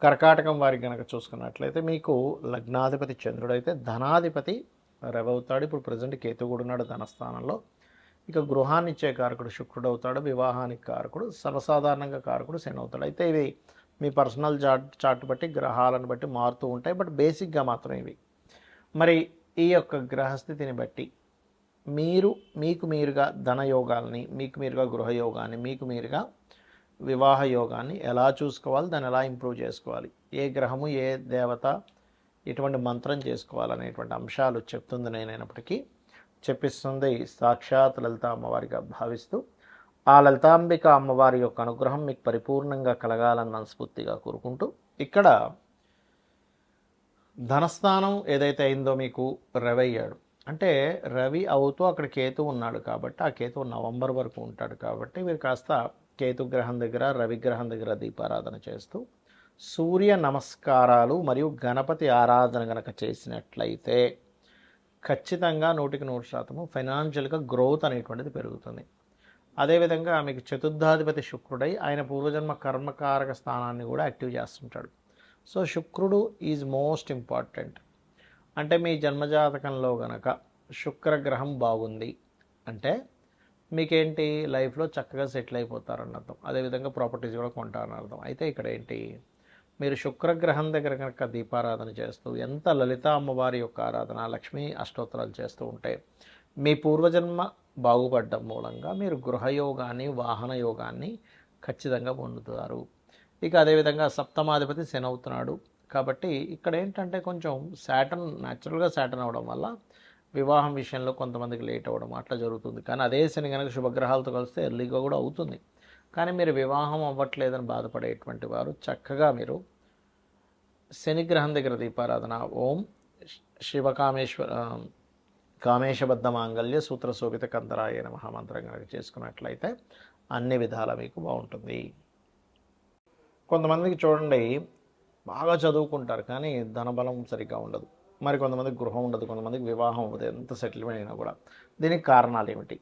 కర్కాటకం వారికి కనుక చూసుకున్నట్లయితే మీకు లగ్నాధిపతి చంద్రుడైతే ధనాధిపతి రవి అవుతాడు. ఇప్పుడు ప్రజెంట్ కేతు కూడా ఉన్నాడు ధనస్థానంలో. ఇక గృహాన్ని ఇచ్చే కారకుడు శుక్రుడు అవుతాడు. వివాహానికి కారకుడు సర్వసాధారణంగా కారకుడు శని అవుతాడు. అయితే ఇవి మీ పర్సనల్ చార్ట్ బట్టి గ్రహాలను బట్టి మారుతూ ఉంటాయి. బట్ బేసిక్గా మాత్రం ఇవి. మరి ఈ యొక్క గ్రహస్థితిని బట్టి మీకు మీరుగా ధనయోగాల్ని, మీకు మీరుగా గృహయోగాన్ని, మీకు మీరుగా వివాహ యోగాన్ని ఎలా చూసుకోవాలి, దాన్ని ఎలా ఇంప్రూవ్ చేసుకోవాలి, ఏ గ్రహము ఏ దేవత ఎటువంటి మంత్రం చేసుకోవాలనేటువంటి అంశాలు చెప్తుంది నేనైనప్పటికీ చెప్పిస్తుంది సాక్షాత్ లలిత అమ్మవారిగా భావిస్తూ ఆ లలితాంబిక అమ్మవారి యొక్క అనుగ్రహం మీకు పరిపూర్ణంగా కలగాలని మనస్ఫూర్తిగా కోరుకుంటూ ఇక్కడ ధనస్థానం ఏదైతే అయిందో మీకు రవి అయ్యాడు అంటే రవి అవుతూ అక్కడ కేతు ఉన్నాడు కాబట్టి ఆ కేతు నవంబర్ వరకు ఉంటాడు కాబట్టి మీరు కాస్త కేతు గ్రహం దగ్గర రవి గ్రహం దగ్గర దీపారాధన చేస్తూ సూర్య నమస్కారాలు మరియు గణపతి ఆరాధన కనుక చేసినట్లయితే ఖచ్చితంగా 100% ఫైనాన్షియల్గా గ్రోత్ అనేటువంటిది పెరుగుతుంది. అదేవిధంగా మీకు చతుర్థాధిపతి శుక్రుడై ఆయన పూర్వజన్మ కర్మకారక స్థానాన్ని కూడా యాక్టివ్ చేస్తుంటాడు. సో శుక్రుడు ఈజ్ మోస్ట్ ఇంపార్టెంట్. అంటే మీ జన్మజాతకంలో గనక శుక్రగ్రహం బాగుంది అంటే మీకేంటి లైఫ్లో చక్కగా సెటిల్ అయిపోతారని అర్థం. అదేవిధంగా ప్రాపర్టీస్ కూడా కొంటారని అర్థం. అయితే ఇక్కడ ఏంటి, మీరు శుక్రగ్రహం దగ్గర కనుక దీపారాధన చేస్తూ ఎంత లలిత అమ్మవారి యొక్క ఆరాధన లక్ష్మీ అష్టోత్తరాలు చేస్తూ ఉంటే మీ పూర్వజన్మ బాగుపడడం మూలంగా మీరు గృహయోగాన్ని వాహన యోగాన్ని ఖచ్చితంగా పొందుతారు. ఇక అదేవిధంగా సప్తమాధిపతి శని అవుతున్నాడు కాబట్టి ఇక్కడ ఏంటంటే కొంచెం శాటర్న్ న్యాచురల్గా శాటర్న్ అవ్వడం వల్ల వివాహం విషయంలో కొంతమందికి లేట్ అవ్వడం అట్లా జరుగుతుంది. కానీ అదే శని కనుక శుభగ్రహాలతో కలిస్తే ఎర్లీగా కూడా అవుతుంది. కానీ మీరు వివాహం అవ్వట్లేదని బాధపడేటువంటి వారు చక్కగా మీరు శనిగ్రహం దగ్గర దీపారాధన ఓం కామేశబద్ధ మాంగళ్య సూత్ర శోభిత కందరాయ నమః మంత్రం కనుక చేసుకున్నట్లయితే అన్ని విధాల మీకు బాగుంటుంది. కొంతమందికి చూడండి బాగా చదువుకుంటారు కానీ ధనబలం సరిగ్గా ఉండదు, మరి కొంతమందికి గృహం ఉండదు, కొంతమందికి వివాహం అవ్వదు, ఎంత సెటిల్మెంట్ అయినా కూడా. దీనికి కారణాలు ఏమిటి?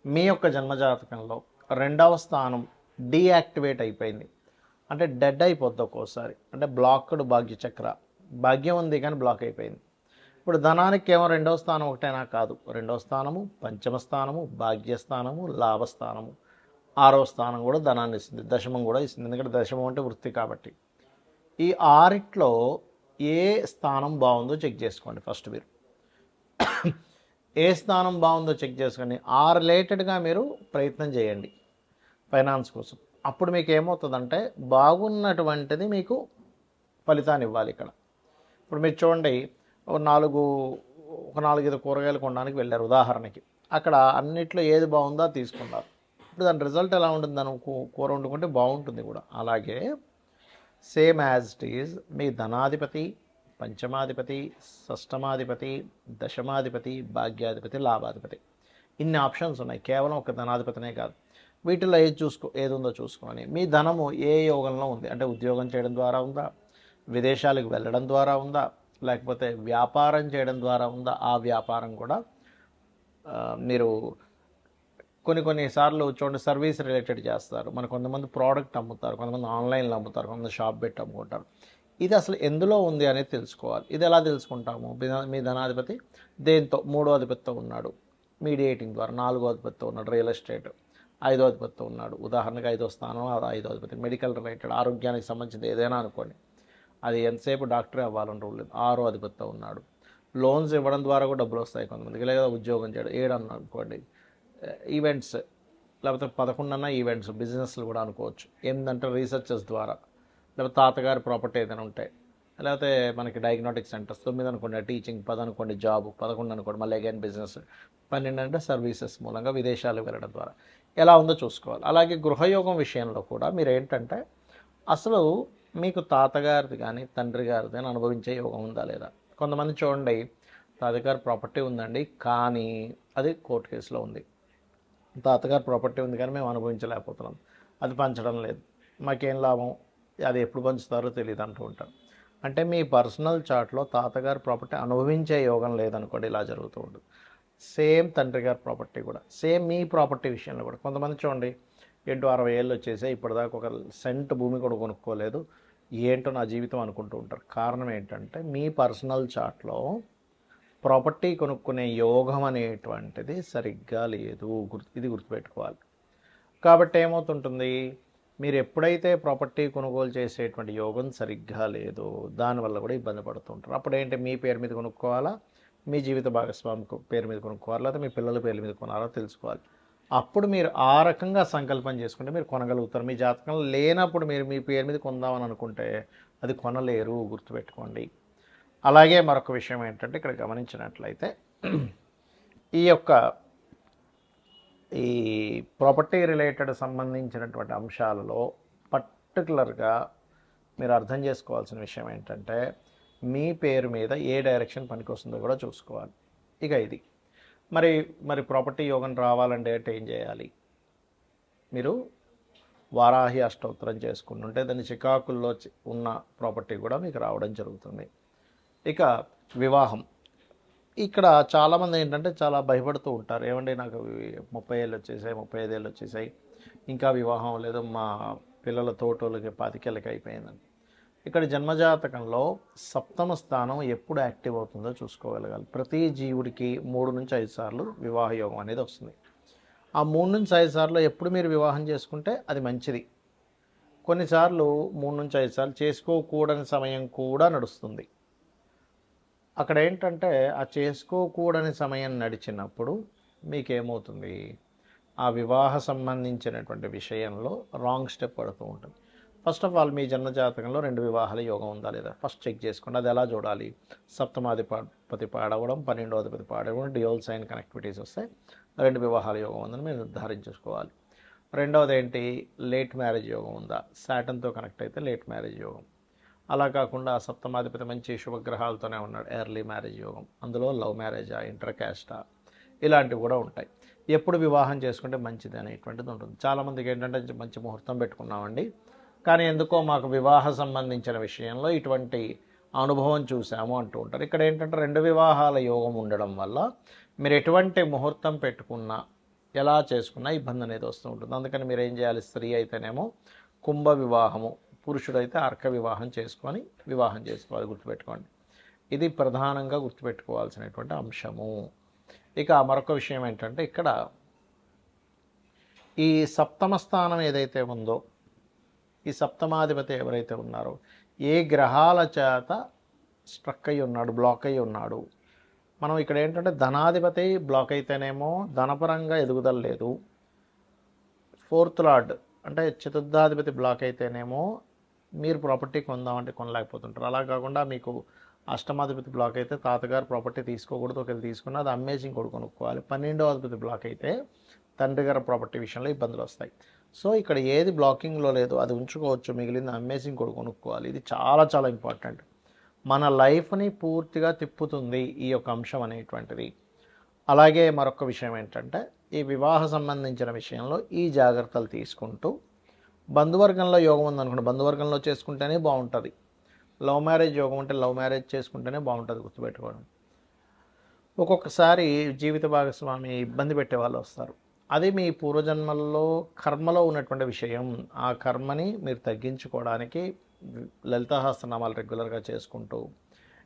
మీ యొక్క జన్మజాతకంలో 2వ స్థానం డీయాక్టివేట్ అయిపోయింది అంటే డెడ్ అయిపోద్ది ఒక్కోసారి. అంటే బ్లాక్డ్ భాగ్యచక్ర, భాగ్యం ఉంది కానీ బ్లాక్ అయిపోయింది. ఇప్పుడు ధనానికి ఏమో 2వ స్థానం ఒకటైనా కాదు, 2వ స్థానము పంచమ స్థానము భాగ్యస్థానము లాభస్థానము 6వ స్థానం కూడా ధనాన్ని ఇస్తుంది, దశమం కూడా ఇస్తుంది. ఎందుకంటే దశమం అంటే వృత్తి కాబట్టి. ఈ 6లో ఏ స్థానం బాగుందో చెక్ చేసుకోండి. ఫస్ట్ మీరు ఏ స్థానం బాగుందో చెక్ చేసుకొని ఆ రిలేటెడ్గా మీరు ప్రయత్నం చేయండి ఫైనాన్స్ కోసం. అప్పుడు మీకు ఏమవుతుందంటే బాగున్నటువంటిది మీకు ఫలితాన్ని ఇవ్వాలి. ఇక్కడ ఇప్పుడు మీరు చూడండి, ఒక 4-5 కూరగాయలు కొనడానికి వెళ్ళారు ఉదాహరణకి. అక్కడ అన్నిట్లో ఏది బాగుందో అది తీసుకున్నారు. ఇప్పుడు దాని రిజల్ట్ ఎలా ఉంటుంది? దాని కూర వండుకుంటే బాగుంటుంది కూడా. అలాగే సేమ్ యాజ్ ఇట్ ఈజ్ మీ ధనాధిపతి పంచమాధిపతి షష్టమాధిపతి దశమాధిపతి భాగ్యాధిపతి లాభాధిపతి ఇన్ని ఆప్షన్స్ ఉన్నాయి. కేవలం ఒక ధనాధిపతినే కాదు. వీటిలో ఏది ఉందో చూసుకొని మీ ధనము ఏ యోగంలో ఉంది అంటే ఉద్యోగం చేయడం ద్వారా ఉందా, విదేశాలకు వెళ్ళడం ద్వారా ఉందా, లేకపోతే వ్యాపారం చేయడం ద్వారా ఉందా. ఆ వ్యాపారం కూడా మీరు కొన్నిసార్లు చూడండి సర్వీస్ రిలేటెడ్ చేస్తారు. మన కొంతమంది ప్రోడక్ట్ అమ్ముతారు, కొంతమంది ఆన్లైన్లో అమ్ముతారు, కొంతమంది షాప్ పెట్టి అమ్ముకుంటారు. ఇది అసలు ఎందులో ఉంది అనేది తెలుసుకోవాలి. ఇది ఎలా తెలుసుకుంటాము? మీ ధనాధిపతి దేంతో 3వ అధిపతితో ఉన్నాడు మీడియేటింగ్ ద్వారా, 4వ అధిపతితో ఉన్నాడు రియల్ ఎస్టేట్, 5వ అధిపతితో ఉన్నాడు ఉదాహరణకు 5వ స్థానం 5వ అధిపతి మెడికల్ రిలేటెడ్ ఆరోగ్యానికి సంబంధించింది ఏదైనా అనుకోండి, అది ఎంతసేపు డాక్టరే అవ్వాలని రూల్ లేదు. 6వ అధిపతితో ఉన్నాడు. లోన్స్ ఇవ్వడం ద్వారా కూడా డబ్బులు వస్తాయి కొంతమందికి, లేదా ఉద్యోగం చేయడం 7 అనుకోండి. ఈవెంట్స్ లేకపోతే 11 ఈవెంట్స్ బిజినెస్లు కూడా అనుకోవచ్చు. ఏంటంటే రీసెర్చెస్ ద్వారా, లేకపోతే తాతగారి ప్రాపర్టీ ఏదైనా ఉంటాయి, లేకపోతే మనకి డయాగ్నోటిక్ సెంటర్స్ 9 అనుకోండి టీచింగ్, 10 అనుకోండి జాబ్, 11 అనుకోండి మళ్ళీ అగైన్ బిజినెస్, 12 అంటే సర్వీసెస్ మూలంగా విదేశాలకు వెళ్ళడం ద్వారా ఎలా ఉందో చూసుకోవాలి. అలాగే గృహయోగం విషయంలో కూడా మీరు ఏంటంటే అసలు మీకు తాతగారిది కానీ తండ్రి గారిది కానీ అనుభవించే యోగం ఉందా లేదా. కొంతమంది చూడండి తాతగారి ప్రాపర్టీ ఉందండి కానీ అది కోర్టు కేసులో ఉంది, తాతగారు ప్రాపర్టీ ఉంది కానీ మేము అనుభవించలేకపోతున్నాం, అది పంచడం లేదు, మాకేం లాభం, అది ఎప్పుడు పంచుతారో తెలియదు అంటూ ఉంటారు. అంటే మీ పర్సనల్ చార్ట్లో తాతగారు ప్రాపర్టీ అనుభవించే యోగం లేదనుకోండి, ఇలా జరుగుతూ ఉంటుంది. సేమ్ తండ్రి గారి ప్రాపర్టీ కూడా, సేమ్ మీ ప్రాపర్టీ విషయంలో కూడా కొంతమంది చూడండి 60 ఏళ్ళు వచ్చేసే ఇప్పటిదాకా ఒక సెంట్ భూమి కూడా కొనుక్కోలేదు, ఏంటో నా జీవితం అనుకుంటూ ఉంటారు. కారణం ఏంటంటే మీ పర్సనల్ చార్ట్లో ప్రాపర్టీ కొనుక్కునే యోగం అనేటువంటిది సరిగ్గా లేదు. ఇది గుర్తుపెట్టుకోవాలి. కాబట్టి ఏమవుతుంటుంది, మీరు ఎప్పుడైతే ప్రాపర్టీ కొనుగోలు చేసేటువంటి యోగం సరిగ్గా లేదో దానివల్ల కూడా ఇబ్బంది పడుతుంటారు. అప్పుడు ఏంటి, మీ పేరు మీద కొనుక్కోవాలా, మీ జీవిత భాగస్వామి పేరు మీద కొనుక్కోవాలా, లేదా మీ పిల్లల పేర్ల మీద కొనాలో తెలుసుకోవాలి. అప్పుడు మీరు ఆ రకంగా సంకల్పం చేసుకుంటే మీరు కొనగలుగుతారు. మీ జాతకంలో లేనప్పుడు మీరు మీ పేరు మీద కొందామని అనుకుంటే అది కొనలేరు, గుర్తుపెట్టుకోండి. అలాగే మరొక విషయం ఏంటంటే ఇక్కడ గమనించినట్లయితే ఈ యొక్క ఈ ప్రాపర్టీ రిలేటెడ్ సంబంధించినటువంటి అంశాలలో పర్టికులర్గా మీరు అర్థం చేసుకోవాల్సిన విషయం ఏంటంటే మీ పేరు మీద ఏ డైరెక్షన్ పనికొస్తుందో కూడా చూసుకోవాలి. ఇక ఇది మరి ప్రాపర్టీ యోగం రావాలంటే ఏం చేయాలి, మీరు వారాహి అష్టోత్తరం చేసుకుంటుంటే దాని చికాకుల్లో ఉన్న ప్రాపర్టీ కూడా మీకు రావడం జరుగుతుంది. ఇక వివాహం, ఇక్కడ చాలామంది ఏంటంటే చాలా భయపడుతూ ఉంటారు. ఏమంటే నాకు 30 ఏళ్ళు వచ్చేసాయి, 35 ఏళ్ళు వచ్చేసాయి, ఇంకా వివాహం లేదు, మా పిల్లల తోటోళ్ళకి 25 ఏళ్ళకి అయిపోయిందని. ఇక్కడ జన్మజాతకంలో సప్తమ స్థానం ఎప్పుడు యాక్టివ్ అవుతుందో చూసుకోగలగాలి. ప్రతి జీవుడికి 3 నుంచి 5 సార్లు వివాహ యోగం అనేది వస్తుంది. ఆ 3 నుంచి 5 సార్లు ఎప్పుడు మీరు వివాహం చేసుకుంటే అది మంచిది. కొన్నిసార్లు 3 నుంచి 5 సార్లు చేసుకోకూడని సమయం కూడా నడుస్తుంది. అక్కడ ఏంటంటే ఆ చేసుకోకూడని సమయం నడిచినప్పుడు మీకేమవుతుంది, ఆ వివాహ సంబంధించినటువంటి విషయంలో రాంగ్ స్టెప్ పడుతూ ఉంటుంది. ఫస్ట్ ఆఫ్ ఆల్ మీ జన్మజాతకంలో 2 వివాహాల యోగం ఉందా లేదా ఫస్ట్ చెక్ చేసుకోండి. అది ఎలా చూడాలి, సప్తమాధిపతి పాడవడం, 12వ అధిపతి పాడవడం, డ్యూయల్ సైన్ కనెక్టివిటీస్ వస్తే 2 వివాహాల యోగం ఉందని మీరు నిర్ధారించుకోవాలి. రెండవది ఏంటి, లేట్ మ్యారేజ్ యోగం ఉందా, శాటన్తో కనెక్ట్ అయితే లేట్ మ్యారేజ్ యోగం. అలా కాకుండా సప్తమాధిపతి మంచి శుభగ్రహాలతోనే ఉన్నాడు, ఎర్లీ మ్యారేజ్ యోగం. అందులో లవ్ మ్యారేజా, ఇంటర్ క్యాస్టా, ఇలాంటివి కూడా ఉంటాయి. ఎప్పుడు వివాహం చేసుకుంటే మంచిది అనేటువంటిది ఉంటుంది. చాలామందికి ఏంటంటే మంచి ముహూర్తం పెట్టుకున్నామండి, కానీ ఎందుకో మాకు వివాహ సంబంధించిన విషయంలో ఇటువంటి అనుభవం చూసాము అంటూ ఉంటారు. ఇక్కడ ఏంటంటే 2 వివాహాల యోగం ఉండడం వల్ల మీరు ఎటువంటి ముహూర్తం పెట్టుకున్నా ఎలా చేసుకున్నా ఇబ్బంది అనేది వస్తూ ఉంటుంది. అందుకని మీరు ఏం చేయాలి, స్త్రీ అయితేనేమో కుంభ వివాహము, పురుషుడైతే అర్క వివాహం చేసుకొని వివాహం చేసుకోవాలి, గుర్తుపెట్టుకోండి. ఇది ప్రధానంగా గుర్తుపెట్టుకోవాల్సినటువంటి అంశము. ఇక మరొక విషయం ఏంటంటే ఇక్కడ ఈ సప్తమ స్థానం ఏదైతే ఉందో, ఈ సప్తమాధిపతి ఎవరైతే ఉన్నారో ఏ గ్రహాల చేత స్ట్రక్ అయి ఉన్నాడు, బ్లాక్ అయి ఉన్నాడు. మనం ఇక్కడ ఏంటంటే ధనాధిపతి బ్లాక్ అయితేనేమో ధనపరంగా ఎదుగుదల లేదు, 4th లార్డ్ అంటే చతుర్థాధిపతి బ్లాక్ అయితేనేమో మీరు ప్రాపర్టీ కొందామంటే కొనలేకపోతుంటారు. అలా కాకుండా మీకు అష్టమాధిపతి బ్లాక్ అయితే తాతగారు ప్రాపర్టీ తీసుకోకూడదు, ఒకవేళ తీసుకున్న అది అమ్మేసి ఇంకోటి కొనుక్కోవాలి. 12వ అధిపతి బ్లాక్ అయితే తండ్రి గారి ప్రాపర్టీ విషయంలో ఇబ్బందులు వస్తాయి. సో ఇక్కడ ఏది బ్లాకింగ్లో లేదో అది ఉంచుకోవచ్చు, మిగిలింది అమ్మేసి ఇంకోటి కొనుక్కోవాలి. ఇది చాలా చాలా ఇంపార్టెంట్, మన లైఫ్ని పూర్తిగా తిప్పుతుంది ఈ యొక్క అంశం అనేటువంటిది. అలాగే మరొక విషయం ఏంటంటే ఈ వివాహ సంబంధించిన విషయంలో ఈ జాగ్రత్తలు తీసుకుంటూ, బంధువర్గంలో యోగం ఉందనుకోండి, బంధువర్గంలో చేసుకుంటేనే బాగుంటుంది. లవ్ మ్యారేజ్ యోగం ఉంటే లవ్ మ్యారేజ్ చేసుకుంటేనే బాగుంటుంది, గుర్తుపెట్టుకోవడం. ఒక్కొక్కసారి జీవిత భాగస్వామి ఇబ్బంది పెట్టే వాళ్ళు వస్తారు. అది మీ పూర్వజన్మల్లో కర్మలో ఉన్నటువంటి విషయం. ఆ కర్మని మీరు తగ్గించుకోవడానికి లలితాసహస్రనామాలు రెగ్యులర్గా చేసుకుంటూ,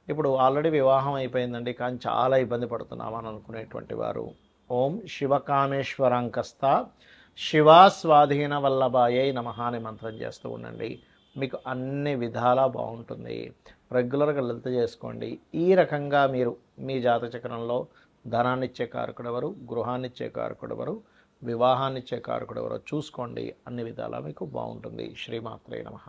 ఇప్పుడు ఆల్రెడీ వివాహం అయిపోయిందండి కానీ చాలా ఇబ్బంది పడుతున్నామని అనుకునేటువంటి వారు ఓం శివకామేశ్వరాంకస్త శివా స్వాధీన వల్లభాయై నమః అనే మంత్రం చేస్తూ ఉండండి. మీకు అన్ని విధాలా బాగుంటుంది. రెగ్యులర్గా లలిత చేసుకోండి. ఈ రకంగా మీరు మీ జాతచక్రంలో ధనాన్నిచ్చే కారకుడెవరు, గృహాన్నిచ్చే కారకుడెవరు, వివాహాన్నిచ్చే కారకుడెవరో చూసుకోండి. అన్ని విధాలా మీకు బాగుంటుంది. శ్రీమాత్రే నమః.